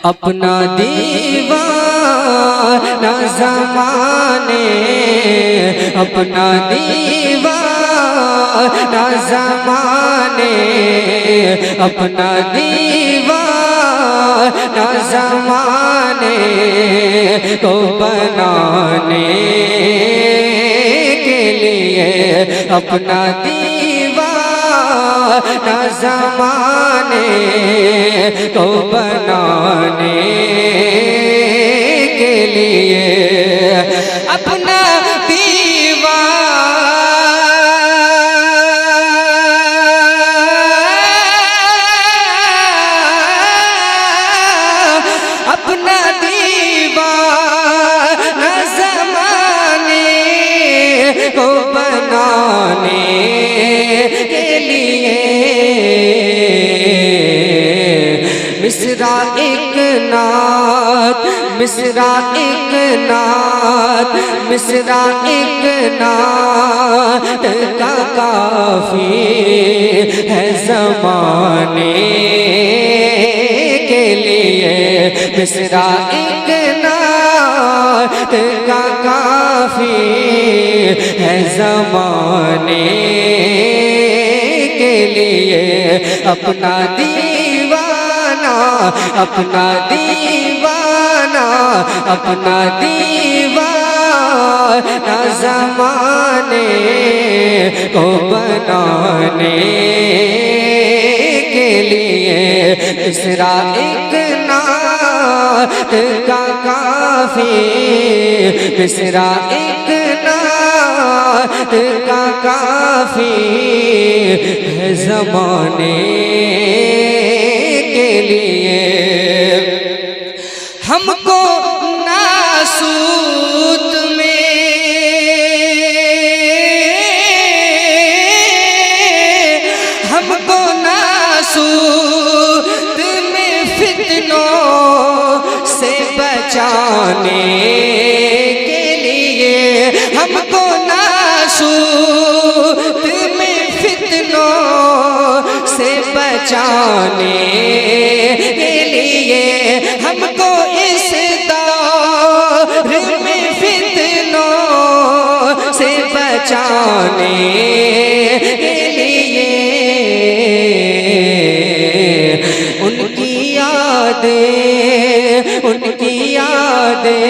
अपना दीवाना ज़माने, अपना दीवाना ज़माने, अपना दीवाना ज़माने को बनाने के लिए, अपना दीवाना ज़माने को बनाने के लिए, अपना अपना दीवाना ज़माने को बनाने के लिए, मिसरा एक नात, मिसरा एक नात, मिसरा एक नात का काफी है ज़माने के लिए, मिसरा एक नात का काफी है ज़माने के लिए, अपना दीवाना, अपना दीवाना, अपना दीवाना ज़माने को बनाने के लिए, मिसरा एक नात का काफी, मिसरा एक नात का काफी है ज़माने के लिए। हमको नासूत में, हमको नासूत में फितनों से बचाने के लिए, हमको नासूत में फितनों से बचाने के लिए, हमको इस दौर में फितनों से बचाने के लिए, उनकी यादें, उनकी यादें,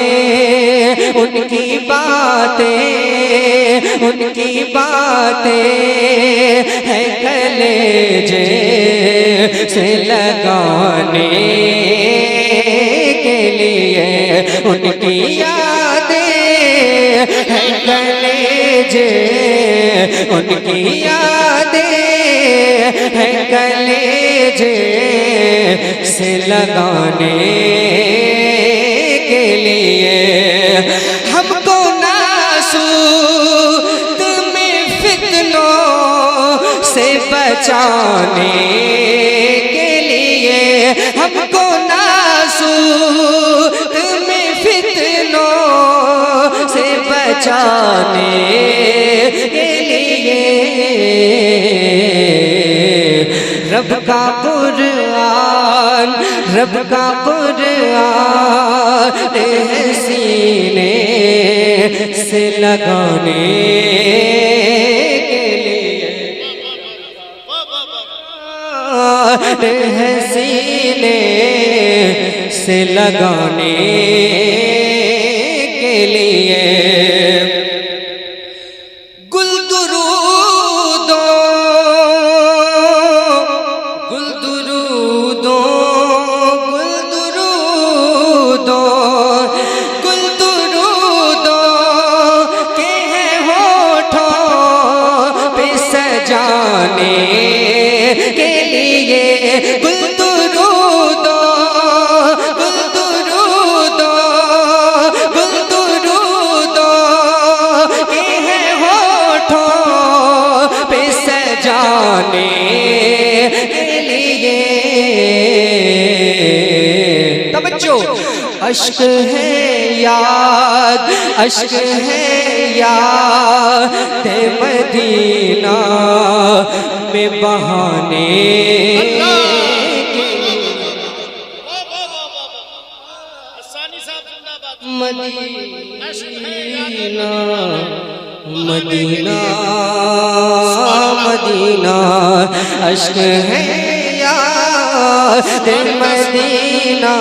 उनकी बातें, उनकी बातें है कलेजे से लगाने के लिए, उनकी यादें है कलेजे, उनकी यादें है कलेजे से लगाने के लिए, हमको नासूत में फितनों से बचाने के लिए, हमको नासूत में फितनों से बचाने के लिए, रब का कुरान, रब का कुरान है सीने से लगाने के लिए, है सीने से लगाने के लिए, के लिए गुल दुरूदो, गुल दुरूदो, गुल दुरूदो के हैं होठों पे सजाने के लिए। तवज्जो, अश्क है याद, अश्क है याद मदीना में बहाने मदीना मदीना मदीना अश्क है याद मदीना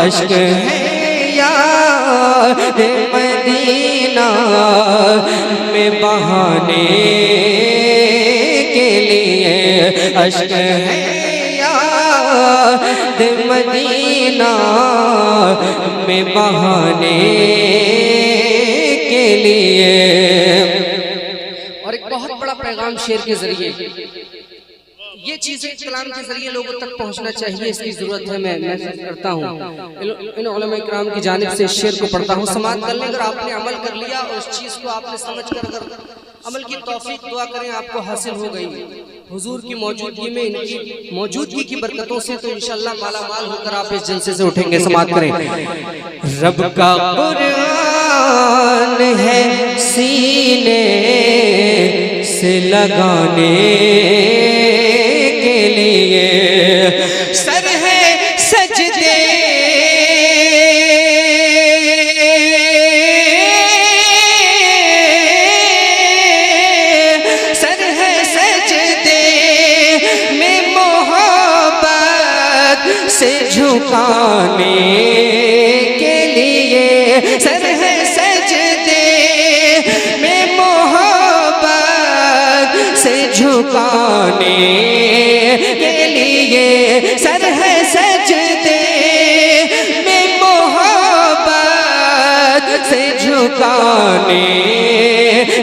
अश्क है याद मदीना में बहाने के लिए अश्क है याद मदीना में बहाने के लिए। और एक बहुत बड़ा पैगाम शेर के जरिए, ये चीजें कलाम के जरिए लोगों तक पहुंचना चाहिए, इसकी जरूरत है। मैं महसूस करता हूँ इन उलमा इकराम की जानिब से शेर को पढ़ता हूँ। समाज कर ले, अगर आपने अमल कर लिया और उस चीज को आपने समझ कर अगर अमल की तौफीक दुआ करें आपको हासिल हो गई हुजूर की मौजूदगी में, इनकी मौजूदगी की बरकतों से, तो इंशाअल्लाह माला माल होकर आप इस जलसे से उठेंगे। समाज करें। रब का कुरान है सीने से लगाने के लिए, सर है सजदे से झुकाने के लिए, सर है सजदे में मोहब्बत से झुकाने के लिए, सर है सजदे में मोहब्बत से झुकाने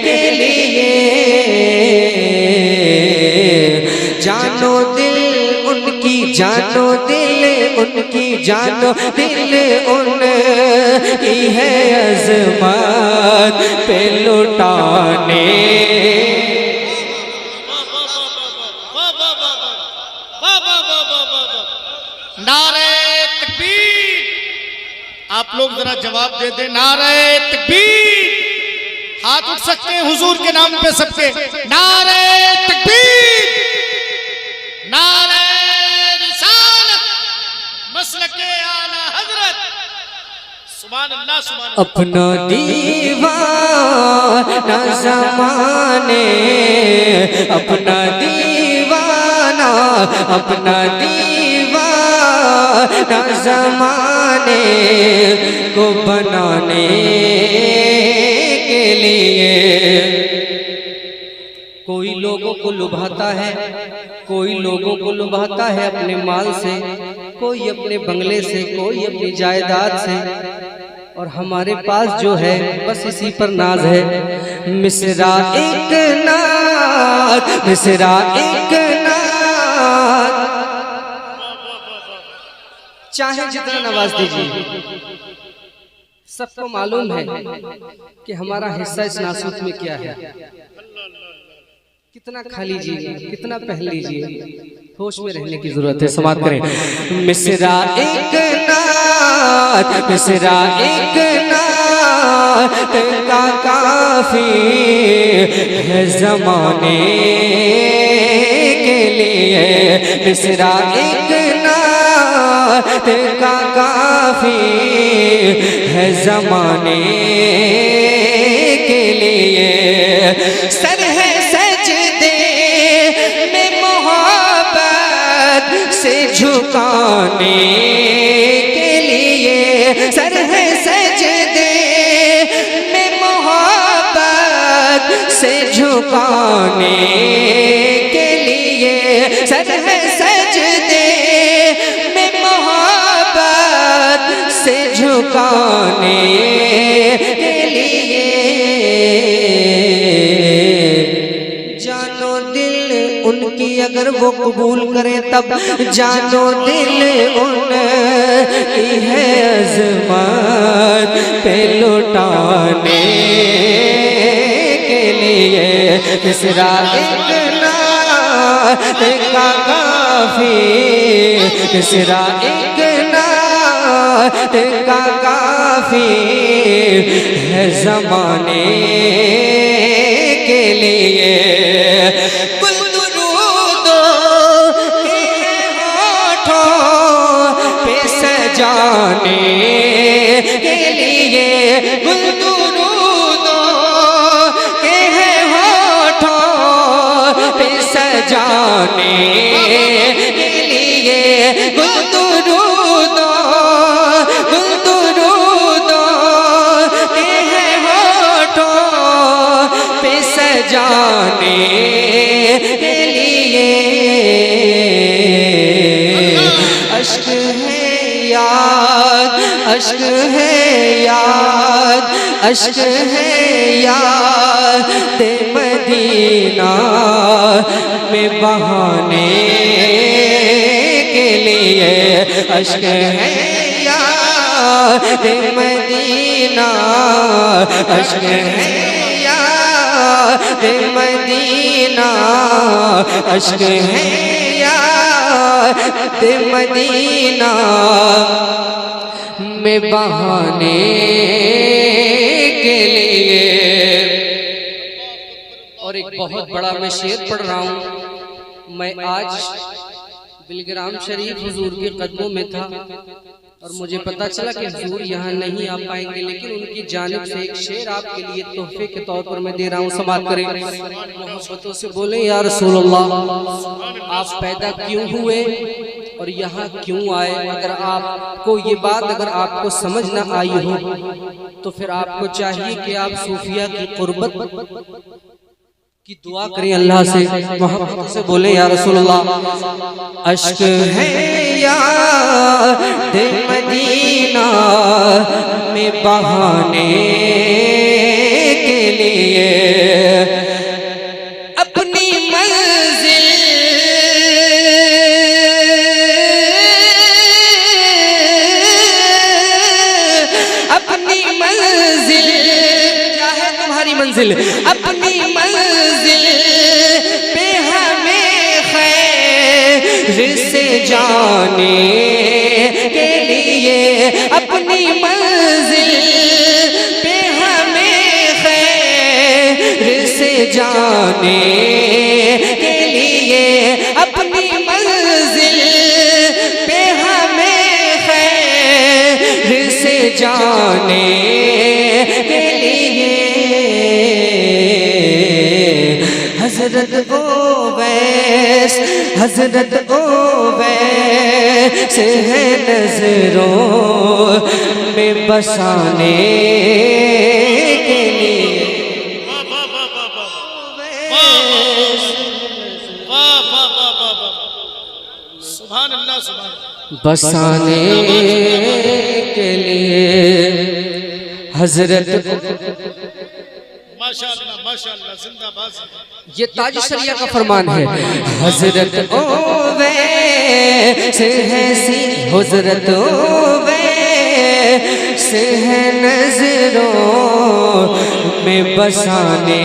के लिए। जानो दिल उनकी, जानो दिल उनकी, जानो दिल उनकी है अज़मत पे लुटाने। नारे तकबीर, आप लोग जरा जवाब दे दें। नारे तकबीर, हाथ उठ सकते हैं हुजूर के नाम पे सबके। नारे तकबीर, नारे रिसालत, मसलके आला हजरत। सुभान अल्लाह, सुभान अल्लाह। अपना दीवाना ज़माने, अपना दीवाना, अपना दीवाना ज़माने को बनाने के लिए। कोई लोगों को लुभाता है, कोई लोगों को लुभाता है अपने माल से, कोई अपने बंगले से, कोई अपनी जायदाद से, और हमारे पास जो है बस इसी पर नाज है। मिसरा एक नाज, मिसरा एक नाज, चाहे जितना नवाज दीजिए। सबको मालूम है कि हमारा हिस्सा इस नासूत में क्या है। कितना खा लीजिए, कितना पहन लीजिए, होश में रहने की जरूरत है। समाप्त करें। मिसरा एक नात, मिसरा एक नात का काफी है जमाने के लिए। मिसरा एक नात का काफी है जमाने के लिए। सर है से झुकाने के लिए, सर है सजदे में मोहब्बत से झुकाने के लिए, सर है सजदे में मोहब्बत से झुकाने के लिए। जानो दिल उनकी अगर वो कबूल करे तब, जानो दिल उनकी है अज़मत पे लुटाने के लिए। मिसरा एक नात का काफी, मिसरा एक नात का काफी है ज़माने के लिए। जाने के लिए गुल दुरूदों के हैं होठों पे सजाने के लिए गुल दुरूदों के हैं होठों पे सजाने के लिए अश्क है याद, अश्क है याद, अश्क है याद दे मदीना में बहाने के लिए अश्क है याद दे मदीना, अश्क है याद दे मदीना, अश्क है याद मदीना में बहाने के लिए। और एक बहुत बड़ा मैं शेर पढ़ रहा हूँ। मैं आज बिलग्राम शरीफ हुजूर के कदमों में था और मुझे पता चला कि हुजूर यहाँ नहीं आ पाएंगे, लेकिन उनकी जानिब से एक शेर आपके लिए तोहफे के तौर पर मैं दे रहा हूँ। समात करें, मोहब्बतों से बोले या रसूलुल्लाह आप पैदा क्यों हुए और यहाँ क्यों आए? अगर आपको ये बात अगर आपको समझ ना आई हो तो फिर आपको चाहिए कि आप सूफिया की कुर्बत की दुआ करें अल्लाह से, मोहब्बत से बोले या रसूलुल्लाह। अश्क है याद मदीना में बहाने के लिए अपनी मंजिल क्या है तुम्हारी मंजिल, अपनी मंजिल पे हमें खैर से जाने के लिए, अपनी मंजिल पे हमें खैर से जाने के लिए, अपनी मंजिल पे हमें खैर से जाने के लिए। हजरत ओवैस, हजरत ओवैस है नजरों में बसाने के लिए। सुभान अल्लाह, सुभान बसाने के लिए हजरत माशाअल्लाह, माशाअल्लाह, जिंदाबाद। ये ताज शरिया का फरमान है। हजरत ओवैस है सी, हजरत ओवैस है नजरों में बसाने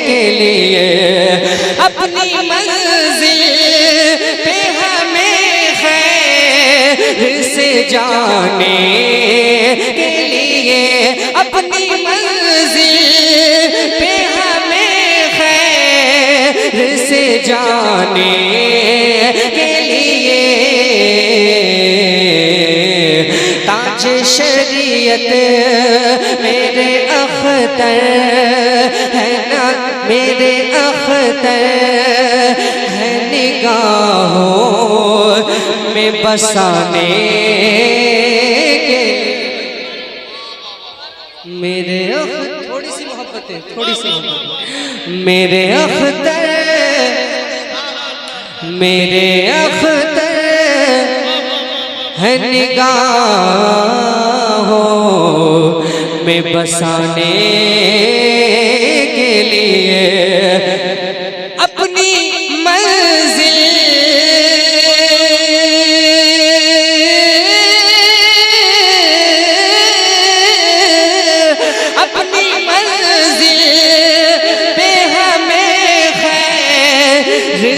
के लिए, अपनी मंजिल पे हमें खैर से जाने के लिए, अपनी मंजिल पे हमें खैर से जाने के लिए। ताज शरीयत मेरे अख्तर है ना, मेरे अख्तर है निगाहों में बसाने के मेरे थोड़ी सी मोहब्बत है, थोड़ी सी मेरे अख्तर, मेरे अख्तर है निगाहों में बसाने के लिए, अपनी मंजिल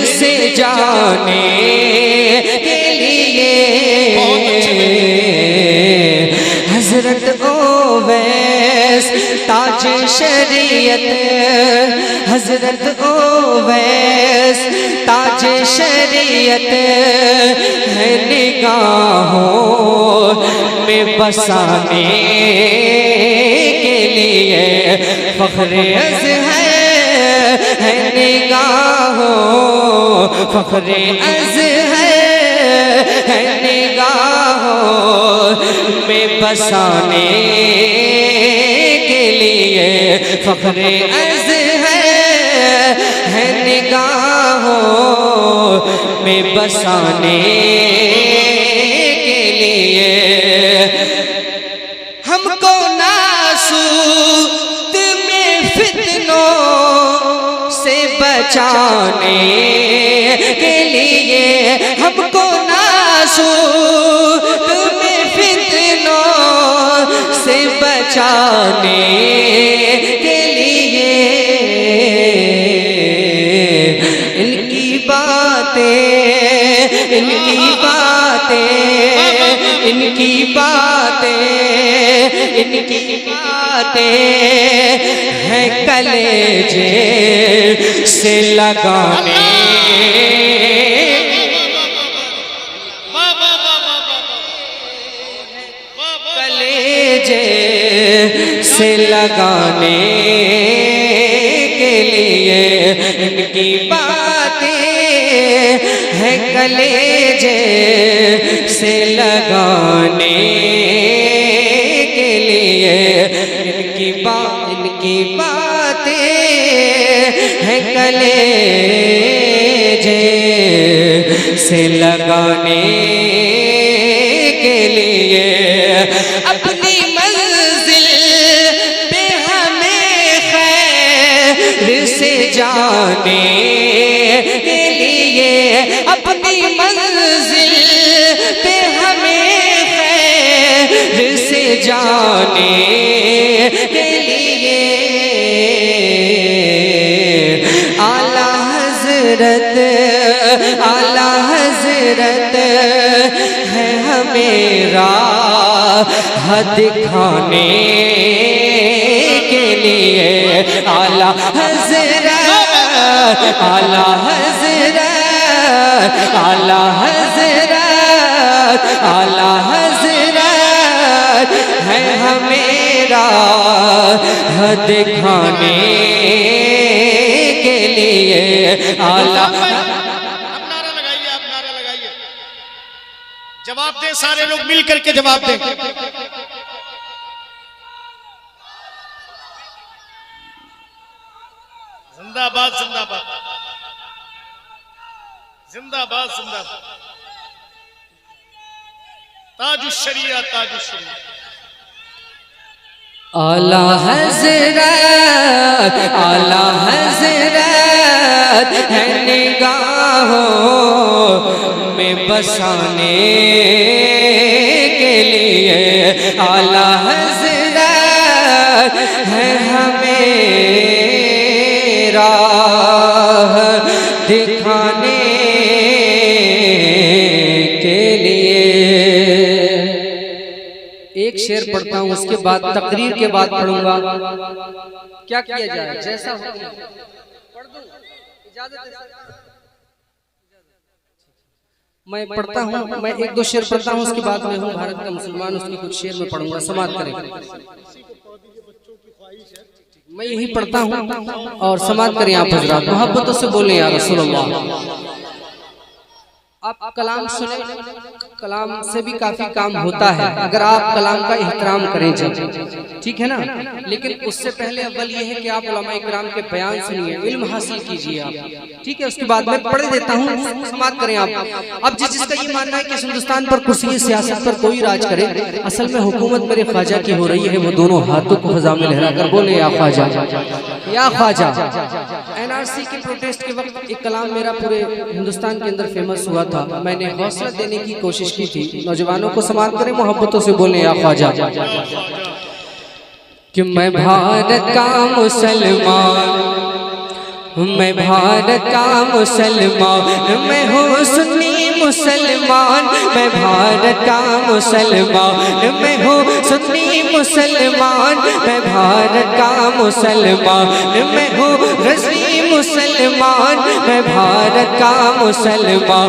से जाने के लिए। हजरत ओवैस ताज शरीयत, हजरत ओवैस ताज शरीयत है निगाहों में में बसाने के लिए फख्र अज़हर है निगाहों, फख्र अज़हर है निगाहों में बसाने के लिए फख्र अज़हर है निगाहों में बसाने के लिए हमको नासूत में फितनों से बचाने के लिए, हमको नासूत में फितनों से बचाने के लिए इनकी बातें इनकी बातें इनकी बातें हैं कलेजे से लगाने, कलेजे से लगाने के लिए इनकी बातें हैं कलेजे से लगाने के लिए इनकी बातें हैं कलेजे से लगाने के लिए अपनी मंजिल पे हमें खैर से जाने के लिए, अपनी मंजिल पे हमें खैर से जाने के लिए आला हज़रत है हमें राह दिखाने के लिए, आला हज़रत आला हज़रत आला हज़रत आला हज़रत है हमें राह दिखाने के लिए आला। आप नारा लगाइए, जवाब दे, सारे लोग मिल करके जवाब दें। जिंदाबाद जिंदाबाद जिंदाबाद जिंदाबाद, ताजुश्शरिया ताजुश्शरिया। आला हज़रत है निगाहों में बसाने के लिए, आला हज़रत है हमें राह दिखाने के लिए। एक शेर पढ़ता हूँ, उसके बाद तकरीर के बाद पढ़ूंगा। क्या किया जाए, जैसा हो पढ़ दूं, इजाजत है? मैं पढ़ता हूँ, मैं एक दो शेर पढ़ता हूँ, उसके बाद मैं हूँ भारत का मुसलमान, उसकी कुछ शेर में पढ़ूंगा, समाप्त करेंगे। मैं यही पढ़ता हूँ और समाप्त करें आप हजरात, मोहब्बतों से बोलें या रसूलल्लाह। आप कलाम सुने, कलाम से भी काफी काम होता है अगर आप कलाम का एहतराम करें जब, ठीक है ना। लेकिन उससे पहले अव्वल ये है कि आप उलमाए किराम के बयान सुनिए, इल्म हासिल कीजिए आप, ठीक है। उसके बाद मैं पढ़ देता हूँ, समाप्त करें आप। अब जिसका ये मानना है कि हिंदुस्तान पर कुर्सी सियासत पर कोई राज करे, असल में हुकूमत मेरे ख्वाजा की हो रही है, वो दोनों हाथों को फजा में लहरा कर बोले या ख्वाजा या ख्वाजा। एनआरसी के प्रोटेस्ट के वक्त एक कलाम मेरा पूरे हिंदुस्तान के अंदर फेमस हुआ था, मैंने हौसला देने की कोशिश की थी। नौजवानों को समाप्त करें, मोहब्बतों से बोले या ख्वाजा। कि मैं भारत का मुसलमान, मैं भारत का मुसलमान, मैं हूँ सुन्नी मुसलमान, मैं भारत का मुसलमान, मैं हूँ सुन्नी मुसलमान, मैं भारत का मुसलमान, मैं हूँ रज़वी मुसलमान, मैं भारत का मुसलमान,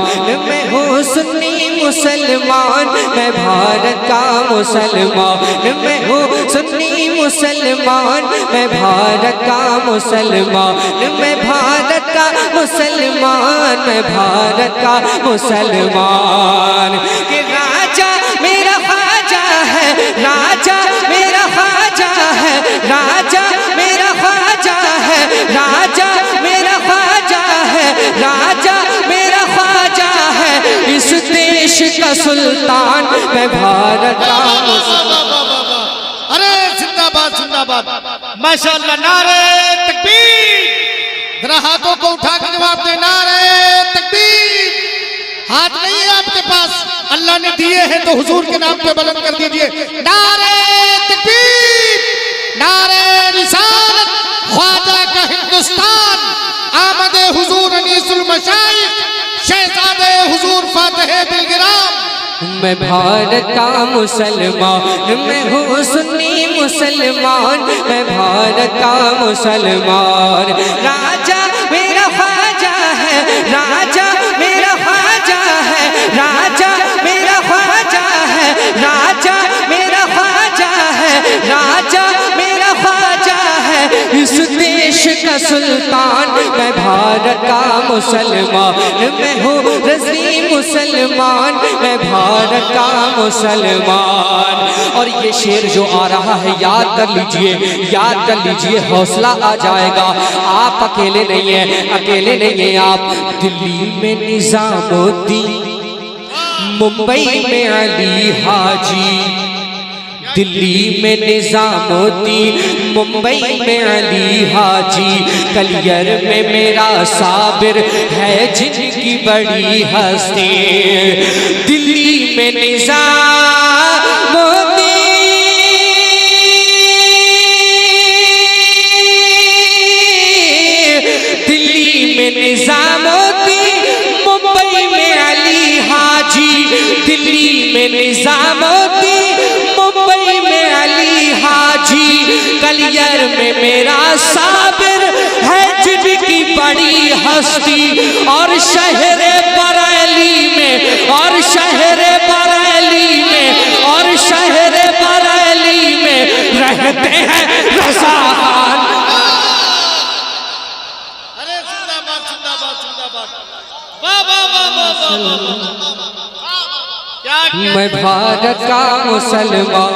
मैं हूँ सुन्नी मुसलमान, मैं भारत का मुसलमान, मैं हूँ सुन्नी मुसलमान, मैं भारत का मुसलमान, मैं भारत का मुसलमान, मैं भारत का मुसलमान। कि राजा मेरा ख्वाजा है, राजा मेरा ख्वाजा है, राजा मेरा ख्वाजा है, राजा मेरा ख्वाजा है, राजा मेरा ख्वाजा है, इस देश का सुल्तान, मैं भारत का मुसलमान। अरे जिंदाबाद जिंदाबाद, माशाअल्लाह, नारे तकबीर। जरा हाथों को उठा के जवाब दे, नारे तकबीर। हाथ नहीं है आपके पास, अल्लाह ने दिए हैं तो हुजूर के नाम पे बुलंद कर दीजिए, नारे तकबीर, नारे रिसालत, ख्वाजा का हिंदुस्तान, आमदे हुजूर अनीसुल मशाइख, शहजादे हुजूर फातिह बिलगिराम। मैं भारत का मुसलमान, मैं हूँ सुन्नी मुसलमान, मैं भारत का मुसलमान। राजा मेरा ख्वाजा है, राजा मेरा ख्वाजा है, राजा मेरा ख्वाजा है, राजा मेरा ख्वाजा है, राजा मेरा ख्वाजा है, इस देश का सुल्तान, मैं भारत का मुसलमान, मैं हूँ रज़ी मुसलमान, मैं भारत का मुसलमान। और ये शेर जो आ रहा है याद कर लीजिए, याद कर लीजिए, हौसला आ जाएगा। आप अकेले नहीं हैं, अकेले नहीं हैं आप। दिल्ली में निजामुद्दीन, मुंबई में अली हाजी, दिल्ली में निजामुद्दीन, मुंबई में अली हाजी, कलियर में मेरा साबिर है जिनकी बड़ी हस्ती। दिल्ली में निजामुद्दीन, दिल्ली में निजामुद्दीन, मुंबई में अली हाजी, दिल्ली में निजामुद्दीन, मुंबई में अली हाजी, कलियर में मेरा साबिर है जिनकी बड़ी हस्ती। और शहर बरेली में, और शहर बरेली में, और शहर बरेली में रहते हैं रज़ा खान। अरे जिंदाबाद जिंदाबाद जिंदाबाद, वाह वाह वाह वाह वाह, मैं भारत का मुसलमान,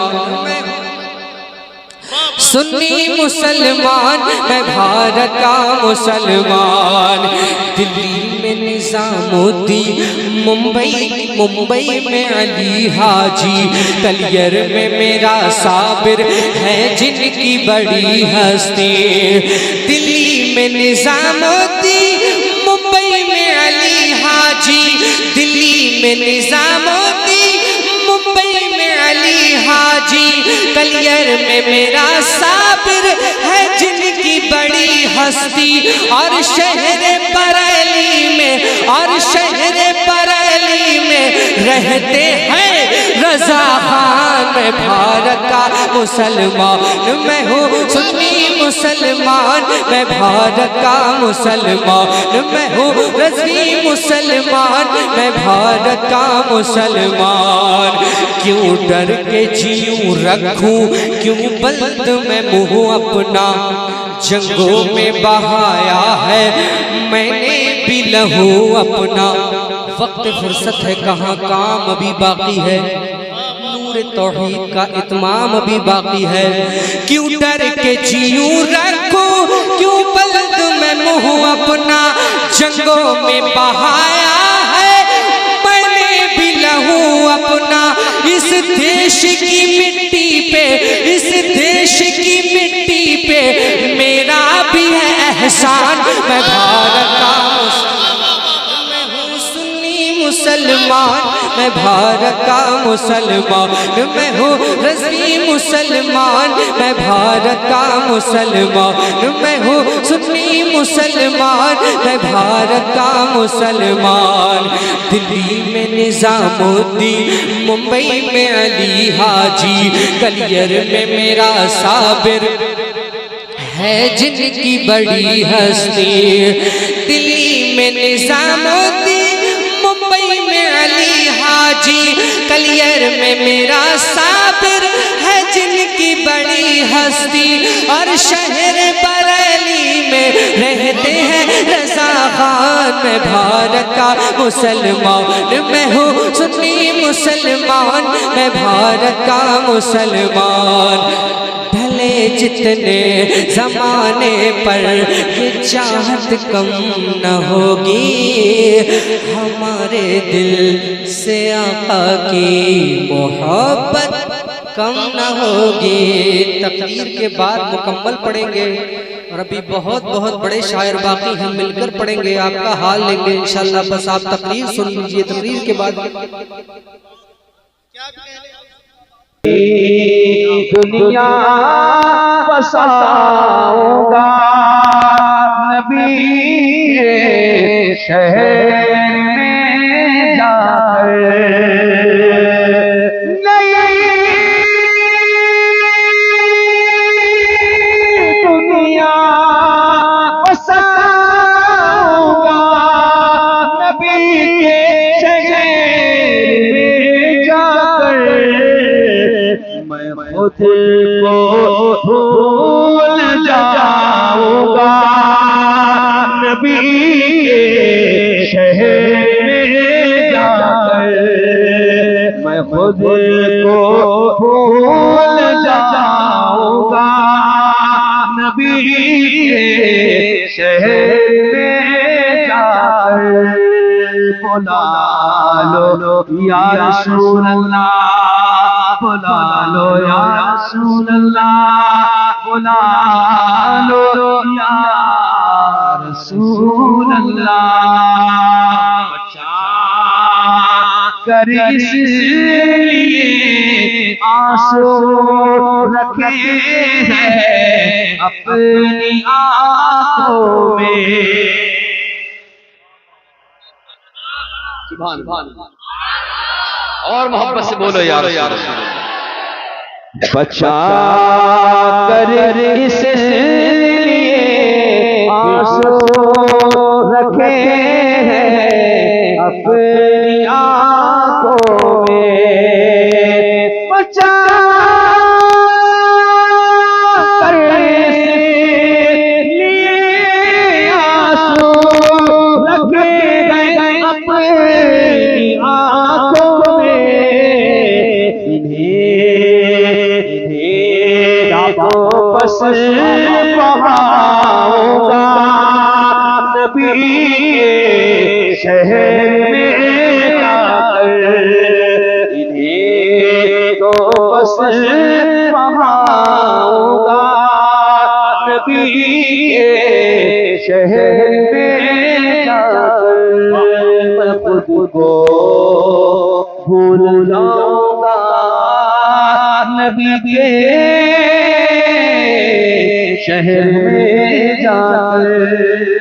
सुन्नी मुसलमान, मैं भारत का मुसलमान। दिल्ली में निजामुद्दीन, मुंबई में अली हाजी, कलियर में मेरा साबिर है जिनकी बड़ी हस्ती। दिल्ली में निजामुद्दीन, मुंबई में अली हाजी, दिल्ली में निजामुद्दीन, मुंबई में अली हाजी, कलियर में मेरा साबिर है जिनकी बड़ी हस्ती। और शहर बरेली में, और शहर बरेली में रहते हैं रज़ा खान। मैं भारत का मुसलमान, मैं हूँ सुन्नी मुसलमान, मैं भारत का मुसलमान, मैं हूँ रज़ी मुसलमान, मैं भारत का मुसलमान। क्यों डर के जीऊं रखूं, क्यों बंद मैं मुँह अपना, जंगों में बहाया है मैंने भी लहू अपना। वक्त फुर्सत है कहाँ, काम अभी बाकी है, नूर तौहीद का इत्माम अभी बाकी है। क्यों डर के जीऊं रखूं, क्यों बंद मैं मुँह अपना, जंगों में बहाया है मैंने भी लहू अपना। इस देश की मिट्टी पे, इस देश की मिट्टी पे मेरा भी है एहसान। मैं भारत का मुसलमान, मैं भारत का मुसलमान, मैं हूँ रज़ी मुसलमान, मैं भारत का मुसलमान, मैं हूँ सुन्नी मुसलमान, मैं भारत का मुसलमान। दिल्ली में निजामुद्दीन, मुंबई में अली हाजी, कलियर में मेरा साबिर है जिनकी बड़ी हस्ती। दिल्ली में निजामुद्दीन, मुंबई में अली हाजी, कलियर में मेरा साबिर है जिनकी बड़ी हस्ती, और शहर बरेली में रहते हैं रजा खान। मैं भारत का मुसलमान, मैं हूँ सुन्नी मुसलमान, मैं भारत का मुसलमान। भले जितने जमाने पर ये चाहत कम न होगी, हमारे दिल से आका की मोहब्बत कम न होगी। तकरीर के बाद मुकम्मल पढ़ेंगे और अभी बहुत बहुत बड़े शायर बाकी हैं, मिलकर पढ़ेंगे, आपका हाल लेंगे इंशाल्लाह। बस आप तकरीर सुन लीजिए, तकरीर के बाद दुनिया बसाऊंगा नबी के शहर में जाकर, नई दुनिया बसाऊंगा नबी के शहर में जाकर। मैं खुद को भूल जाऊंगा नबी के शहर में जाकर। मैं खुद को भूल जाऊंगा नबी के शहर में जाकर। बुला लो या रसूल अल्लाह, बुला लो या रसूल अल्लाह, बुला लो या रसूल अल्लाह। बचा कर इसलिए आंसू रखे हैं अपनी आंखों में। और मोहब्बत से बोलो यार, बचा कर इसलिए आंसू रखे हैं अपनी आंखों में। बचा कर इसलिए आंसू रखे हैं अपनी आंखों में। वापस पहाऊंगा नबी के शहर में जाकर। इन्हें तो बस पहाऊंगा नबी के शहर में जाकर। मैं खुद को भूल जाऊंगा नबी के शहर में जाकर।